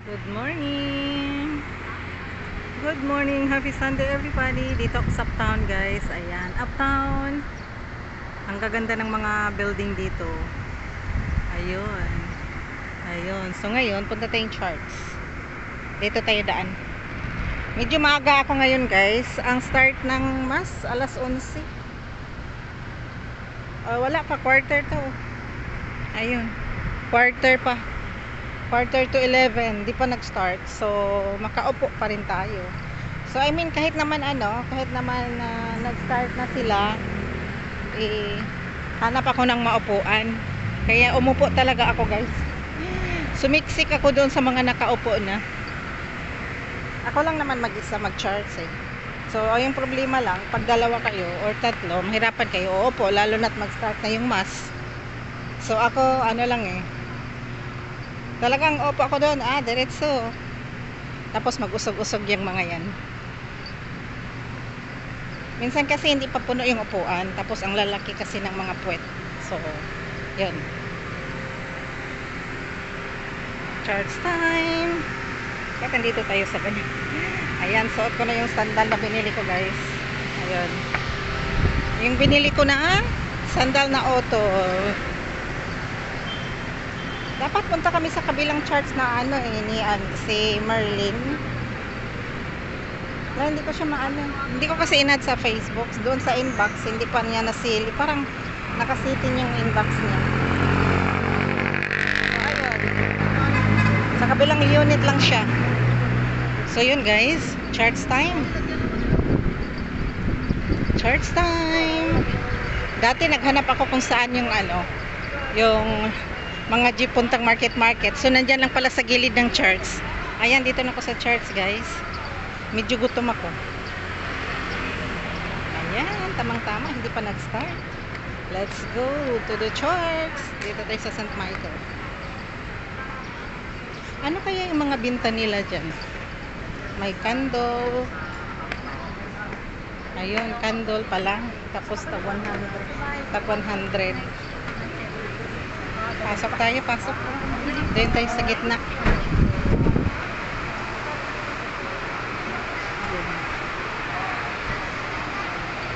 Good morning! Good morning! Happy Sunday everybody! Dito ako sa Uptown guys. Ayan, Uptown. Ang gaganda ng mga building dito. Ayun. Ayun. So ngayon, punta tayong Charts. Dito tayo daan. Medyo maaga ako ngayon guys. Ang start ng mas, alas 11. Wala pa, quarter to. Ayun. Quarter pa. Quarter to 11, di pa nag-start. So, makaupo pa rin tayo. So, I mean, kahit naman nag-start na sila, hanap ako ng maupuan. Kaya umupo talaga ako, guys. Sumiksik ako doon sa mga nakaupo na. Ako lang naman mag-isa mag-charts eh. So, yung problema lang, pag dalawa kayo or tatlo, mahirapan kayo uupo, lalo na't mag-start na yung mass. So, ako, lang eh. Talagang opo ako doon, diretso. Tapos mag-usog-usog yung mga yan. Minsan kasi hindi pa puno yung upuan. Tapos ang lalaki kasi ng mga puwet. So, yun. Charge time. Kaya nandito tayo sa ganyan. Ayan, suot ko na yung sandal na binili ko guys. Ayun. Yung binili ko na sandal na auto. Dapat punta kami sa kabilang charts na si Merlin. Pero hindi ko siya hindi ko kasi inad sa Facebook. Doon sa inbox, hindi pa niya nasili. Parang nakasitin yung inbox niya. Ayun. Sa kabilang unit lang siya. So yun guys, charts time. Charts time. Dati naghanap ako kung saan yung yung mga jeep puntang market. So nandyan lang pala sa gilid ng charts. Ayan, dito na ako sa charts guys. Medyo gutom ako. Ayan, tamang-tama, hindi pa nag-start. Let's go to the charts. Dito tayo sa St. Michael. Ano kaya yung mga binta nila dyan? May candle. Ayun, candle pala. Tapos tag 100. Tag 100. Pasok tayo, pasok. Doon tayo sa gitna.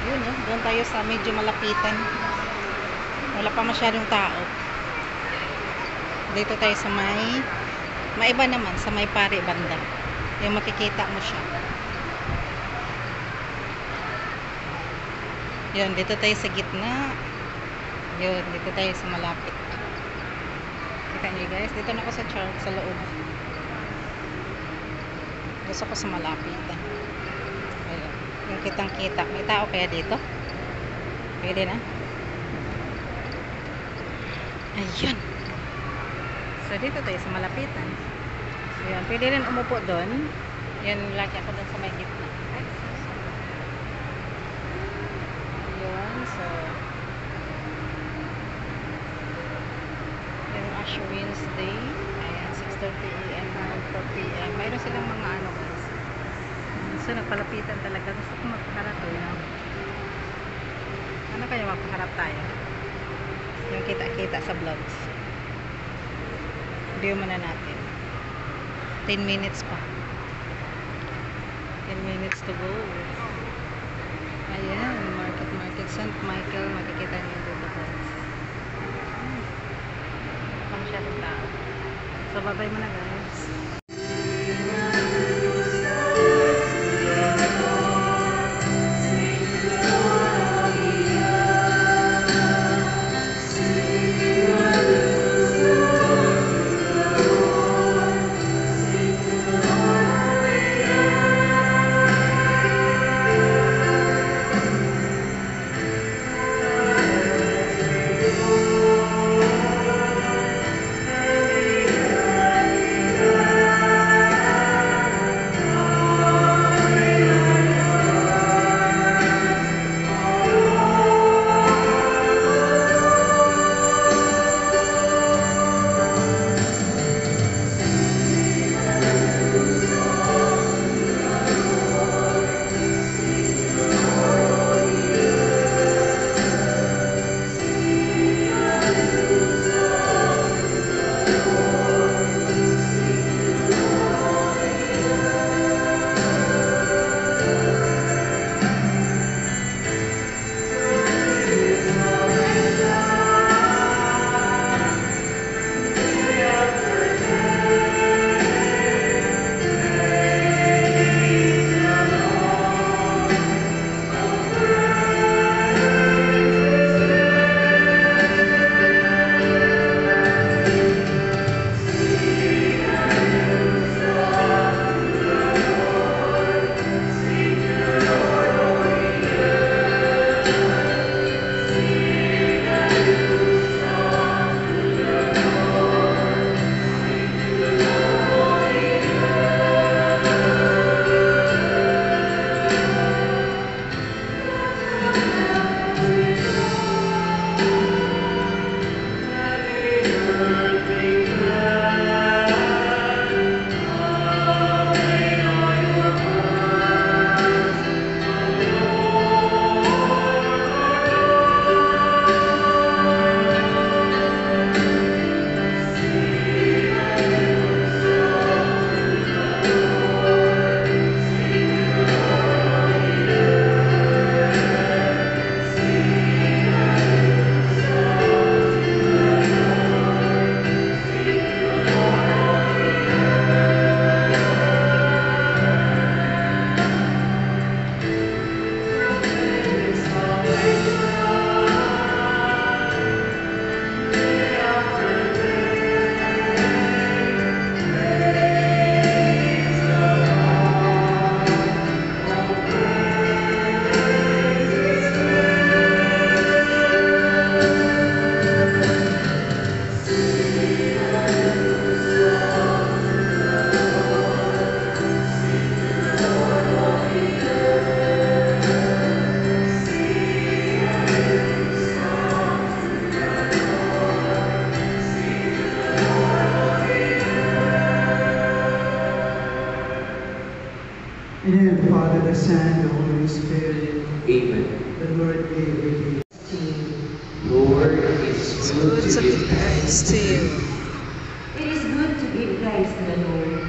Yun, doon tayo sa medyo malapitan. Wala pa masyadong tao. Dito tayo sa maiba naman, sa may pari banda. Yung makikita mo siya. Yun, dito tayo sa gitna. Yun, dito tayo sa malapit. Kita niyo guys, dito na ako sa chart sa loob. Gusto ko sa malapit. Ayun, yung kitang kita. May tao kaya dito? Pwede na. Ayun. So dito tayo sa malapitan. Ayun, pwede rin umupo doon. Yan, lagi ako doon sa may gitna. Ayun, so Ash Wednesday. Ayan, 6:30 AM hanggang 4 PM. Mayroon silang mga guys. So, nagpalapitan talaga. Gusto ko magpaharap Ano kaya magpaharap tayo? Yung kita-kita sa vlogs. Video muna natin. 10 minutes pa. 10 minutes to go. Ayan, market St. Michael. Makikita niyo dito guys. Masyadong tao. So, bye-bye muna guys. the Son, and the Holy Spirit. Amen. The Lord be with you. Lord, it's good to give thanks to you. It is good to give thanks to the Lord,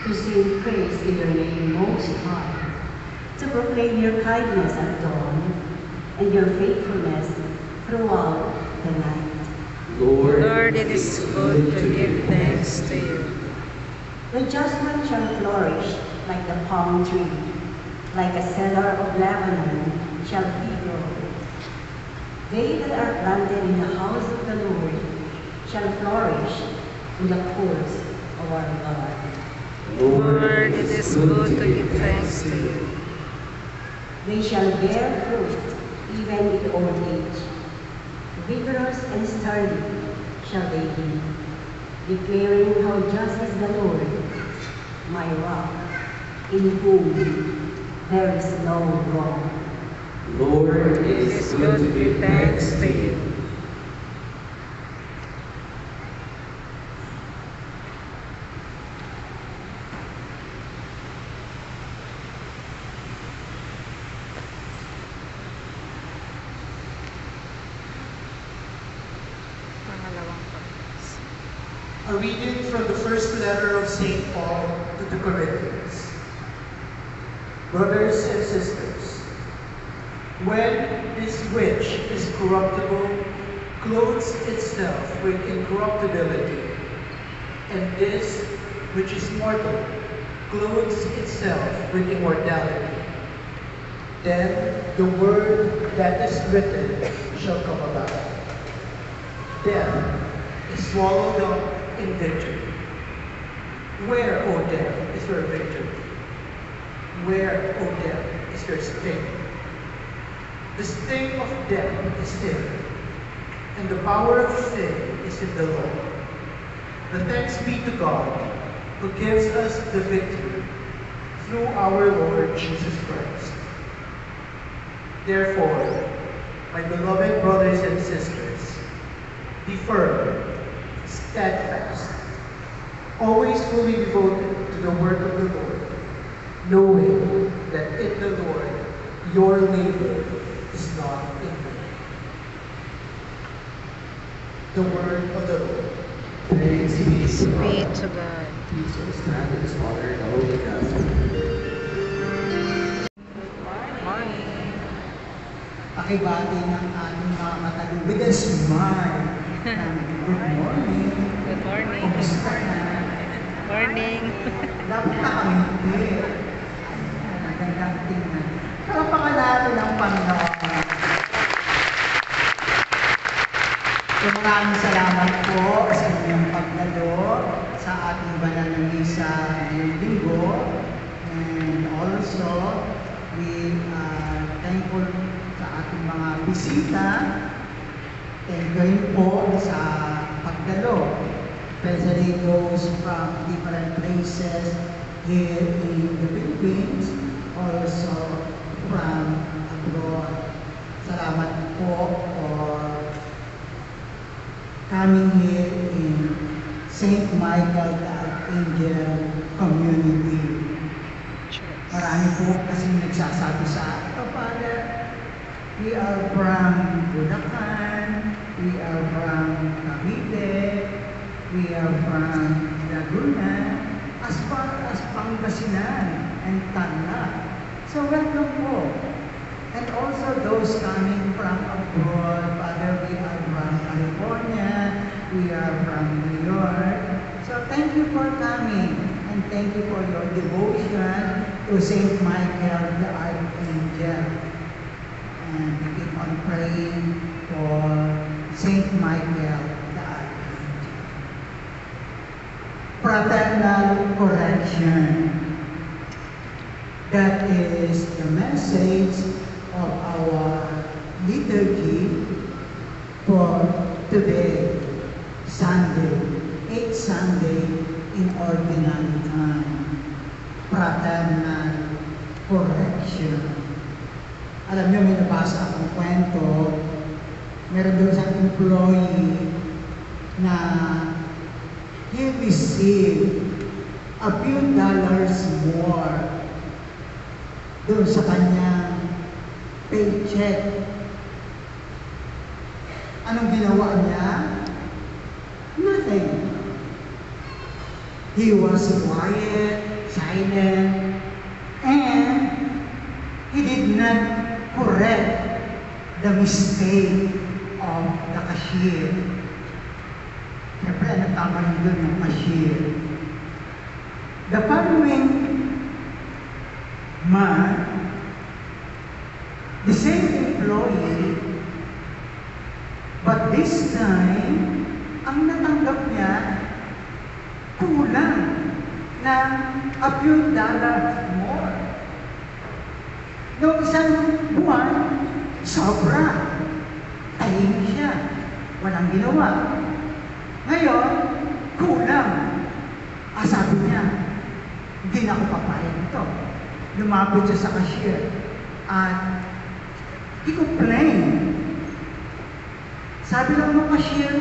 to sing praise in your name most high, to proclaim your kindness at dawn, and your faithfulness throughout the night. Lord, it is good to give thanks to you. The just one shall flourish like the palm tree, like a cedar of Lebanon shall he grow. They that are planted in the house of the Lord shall flourish in the courts of our God. Lord, it is good to give thanks to you. They shall bear fruit even in old age. Vigorous and sturdy shall they be, declaring how just is the Lord, my rock, in whom there is no wrong. Lord, it is good to give thanks to you. Pangalawang pagkas. A reading from the first letter of St. Paul to the Corinthians. Brothers and sisters, when this which is corruptible clothes itself with incorruptibility, and this which is mortal clothes itself with immortality, then the word that is written shall come about. Death is swallowed up in victory. Where, O death, is your victory? Where, O death, is your sting? The sting of death is sin, and the power of sin is in the law. But thanks be to God, who gives us the victory through our Lord Jesus Christ. Therefore, my beloved brothers and sisters, be firm, steadfast, always fully devoted to the work of the Lord, knowing that in the Lord your labor is not in vain. The word of the Lord. Praise be to Be God. to God. Please let us stand in His honor and holy gospel. Morning. Pakibati ng ating mga matalubig at smile. Good morning. Good morning. Kumusta na? Morning. Dapat nakangiti. Magandang tingnan. Kalapangan natin ang Panginoon. So, maraming salamat po sa inyong pagdalo sa ating banal na misa ngayong linggo. And also, we are thankful sa ating mga bisita. Thank you rin po sa pagdalo. Especially those from different places here in the Philippines, also from abroad. Salamat po for coming here in St. Michael the Archangel community. Marami po kasi nagsasabi sa akin, "Oh, Father, we are from Bulacan, we are from Cavite, we are from Laguna, as far as Pangasinan and Tarlac." So welcome po. And also those coming from abroad, Father, we are from California, we are from New York. So thank you for coming, and thank you for your devotion to St. Michael the Archangel. And we keep on praying for St. Michael the Archangel. Fraternal correction. That is the message of our liturgy for today, Sunday, 8th Sunday in Ordinary Time. Fraternal correction. Alam niyo, may nabasa akong kwento, meron doon isang employee na he received a few dollars more doon sa kanyang paycheck. Anong ginawa niya? Nothing. He was quiet, silent, and he did not correct the mistake of the cashier. Siyempre, nagtama lang doon yung cashier. The following month, the same employee, but this time, ang natanggap niya, kulang na a few dollars more. Noong isang buwan, sobra. Tahimik siya. Walang ginawa. Ngayon, kulang. Sabi niya, hindi na ako papayag ito. Lumapit siya sa cashier at i-complain. Sabi lang ng cashier,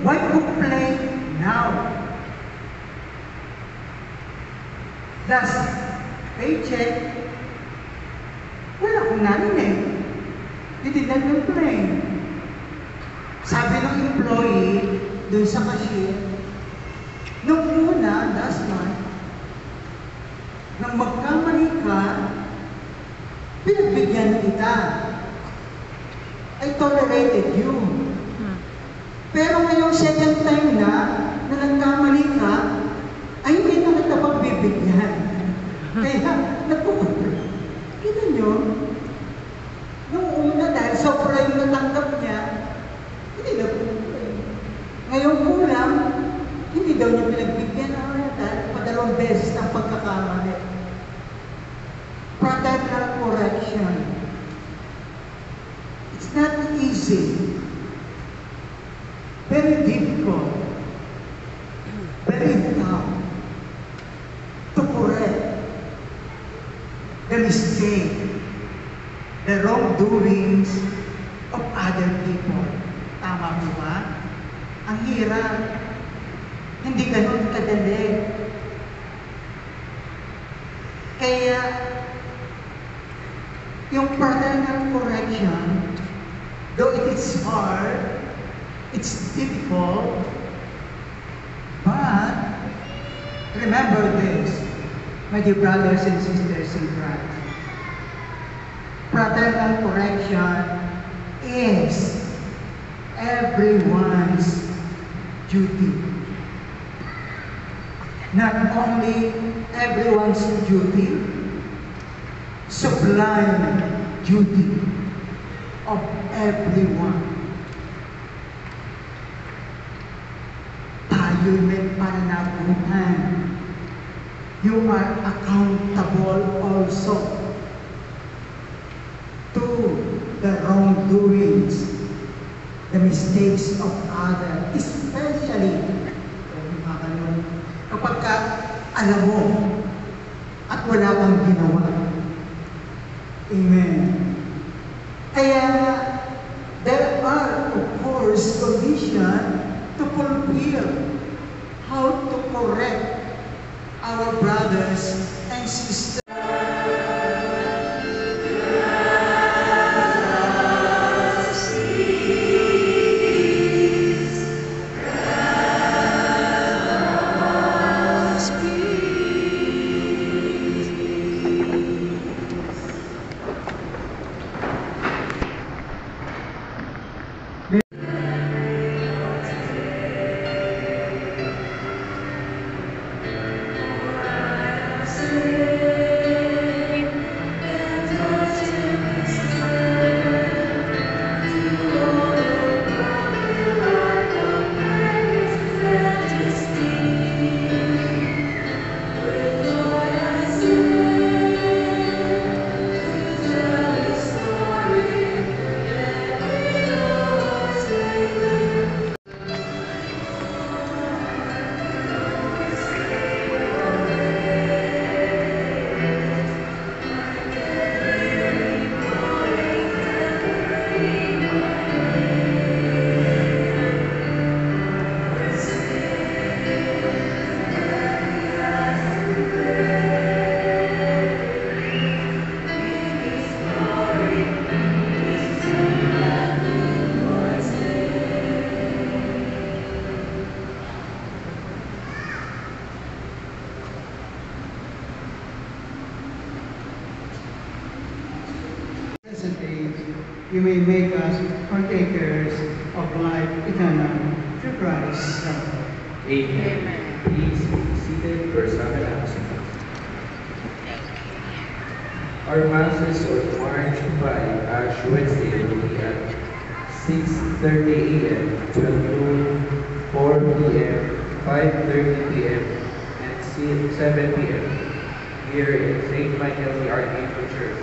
why complain now? Last paycheck, wala akong narinig. He did not complain. Sabi ng employee dun sa cashier, nung una, last month, nang magkamali ka, pinagbigyan kita. I tolerated you. Pero ngayong second time na nagkamali ka, ay hindi na kita pagbibigyan. Kaya, nagpupunta. Kita nyo, nung una dahil sobra yung natanggap niya, hindi na pupunta. Ngayon kulang, hindi daw niya pinagbigyan dahil padalawang beses ng pagkakamali. Fraternal correction. It's not easy. Very difficult. Very tough to correct the mistake, the wrongdoings of other people. Tama mo ba? Ang hirap. Hindi ganun kadali. Kaya, yung fraternal correction, though it is hard, it's difficult, but remember this, my dear brothers and sisters in Christ. Fraternal correction is everyone's duty. Not only everyone's duty, sublime duty of everyone. Tayo may pananagutan. You are accountable also to the wrongdoings, the mistakes of others, especially kapag alam mo at wala kang ginawa. Amen. Kaya, there are, of course, conditions to fulfill how to correct our brothers and sisters. you may make us partakers of life eternal through Christ. Amen. Please be seated for Sunday announcement. Our masses on March 5, Ash Wednesday, will be at 6:30 a.m., 12 noon, 4 p.m., 5:30 p.m., and 7 p.m. here in St. Michael the Archangel Church.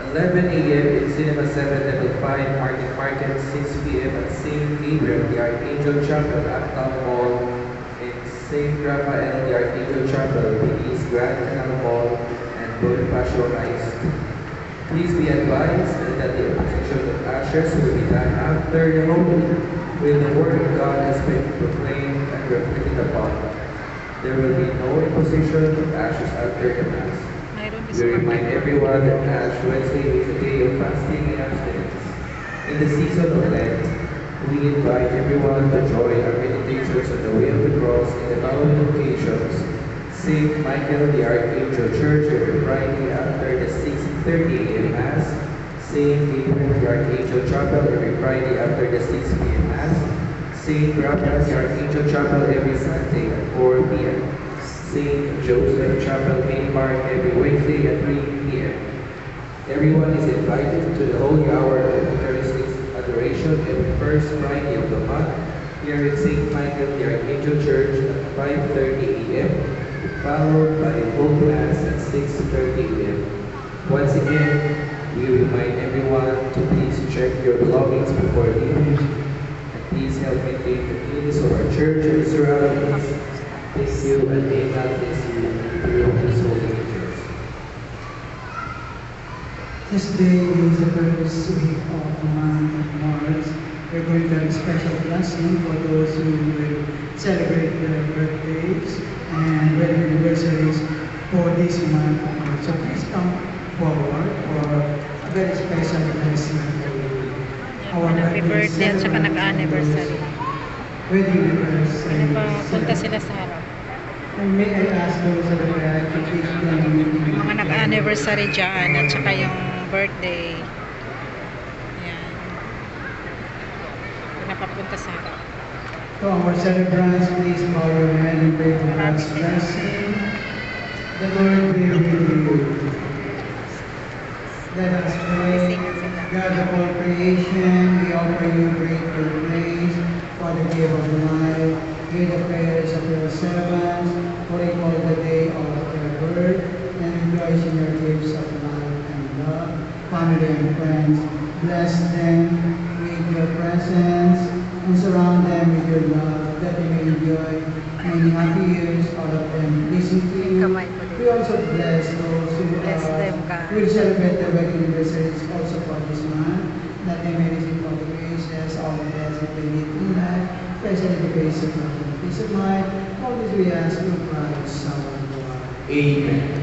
11 a.m. in Cinema 7, Level 5, Market, 6 p.m. at St. Gabriel the Archangel Chapel at Town Hall, and St. Raphael the Archangel Chapel, East Grand Canal Mall, and Bonifacio Rise. Please be advised that the application of ashes will be done after the homily, when the word of God has been proclaimed and reflected upon. There will be no imposition of ashes after the Mass. We remind everyone that Ash Wednesday is a day of fasting and abstinence. In the season of Lent, we invite everyone to join our meditations on the way of the cross in the following occasions: St. Michael the Archangel Church every Friday after the 6:30 a.m. Mass, St. Gabriel the Archangel Chapel every Friday after the 6 p.m. Mass, St. Raphael the Archangel Chapel every Sunday at 4 p.m., St. Joseph Chapel Main Park every Wednesday at 3 p.m. Everyone is invited to the Holy Hour of Eucharistic Adoration every first Friday of the month here at St. Michael the Archangel Church at 5:30 a.m., followed by a full Mass at 6:30 a.m. Once again, we remind everyone to please check your belongings before leaving, and please help maintain the cleanliness of our church and surroundings. Thank you, and may God bless you through His holy angels. This day is the first week of the month of March. We're going to have a special blessing for those who will celebrate their birthdays and wedding anniversaries for this month of March. So please come forward for a very special blessing for you. Happy birthday at saka nag-anniversary. Wedding anniversary. Punta sila sa harap. And may I ask those of you to please join me in Mga nag-anniversary dyan at saka yung birthday. Yan. Pinapapunta sa harap. To our celebrants, please bow your head and pray for God's blessing. The Lord be with you. Let us pray. God of all creation, we offer you grateful praise for the gift of life. Hear the prayers of your servants, for they call the day of their birth, and rejoice in your gifts of life and love, family and friends. Bless them with your presence, and surround them with your love, that they may enjoy many happy years, all of them pleasing to you. We also bless those who will celebrate their wedding anniversaries also for this month, that they may receive all the graces, all the blessings they need in life, especially the grace of love and peace of mind. All this we ask through Christ our Lord. Amen.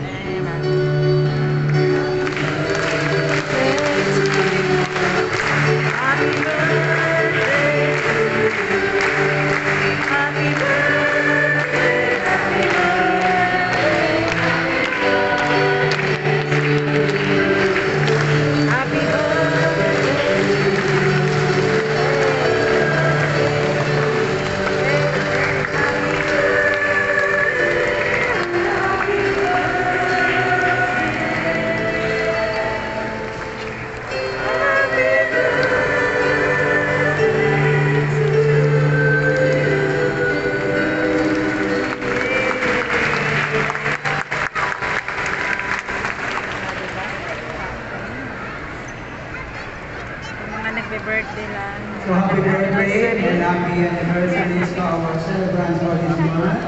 Birthday lang. So happy birthday and happy anniversary to our celebrants for this month.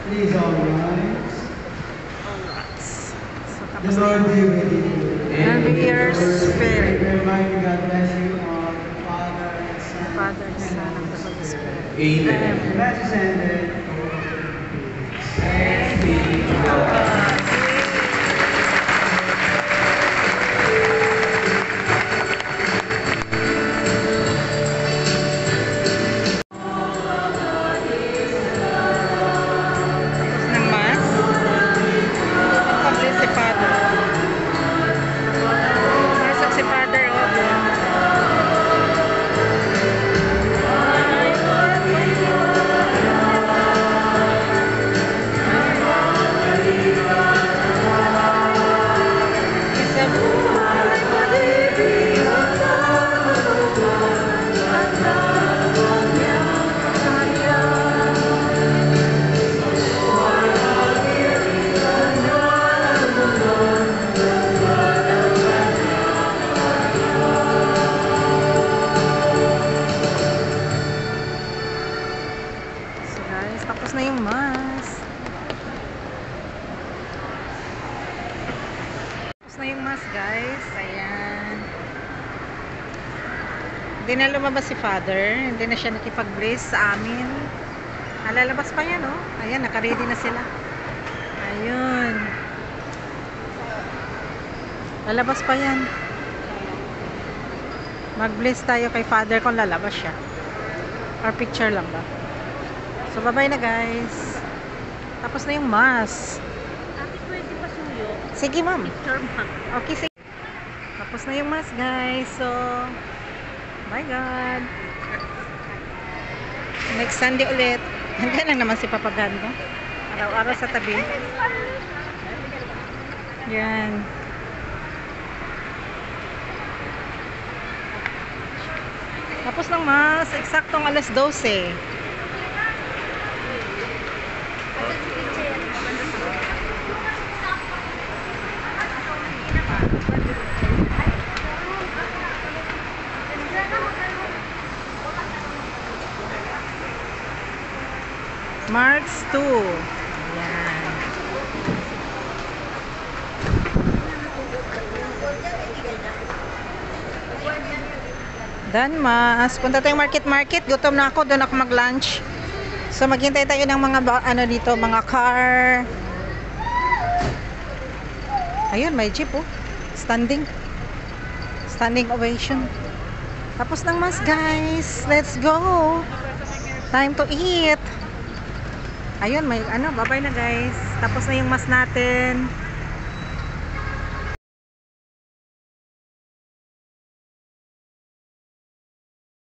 Please all rise. The Lord be with you. And with your spirit. Remind God bless you all, Father and Son. Father, Son, and the Holy Spirit. Amen. Let us end it. Thanks be to God. Ng Mass. Ang pagdisipado. Masak si Father. Hindi na lumabas si Father. Hindi na siya nakipag-brace sa amin. Lalabas pa yan, oh. Ayan, naka-ready na sila. Ayun. Lalabas pa yan. Mag-bless tayo kay Father kung lalabas siya. Or picture lang ba? So, bye-bye na, guys. Tapos na yung mass. Ate, pwede pa suyo? Sige, ma'am. Picture mo. Okay, sige. Tapos na yung mass, guys. So, bye, God. Next Sunday ulit. Handa lang naman si Papa God, no? Araw-araw sa tabi. Yan. Tapos ng mass, eksaktong alas 12. March 2. Ayan. Done, mas. Punta tayong market. Gutom na ako. Doon ako mag-lunch. So, maghintay tayo ng mga, ano dito, mga car. Ayun, may jeep, oh. Standing. Standing ovation. Tapos ng mas, guys. Let's go. Time to eat. Ayun, may ano, bye-bye na, guys. Tapos na yung mas natin.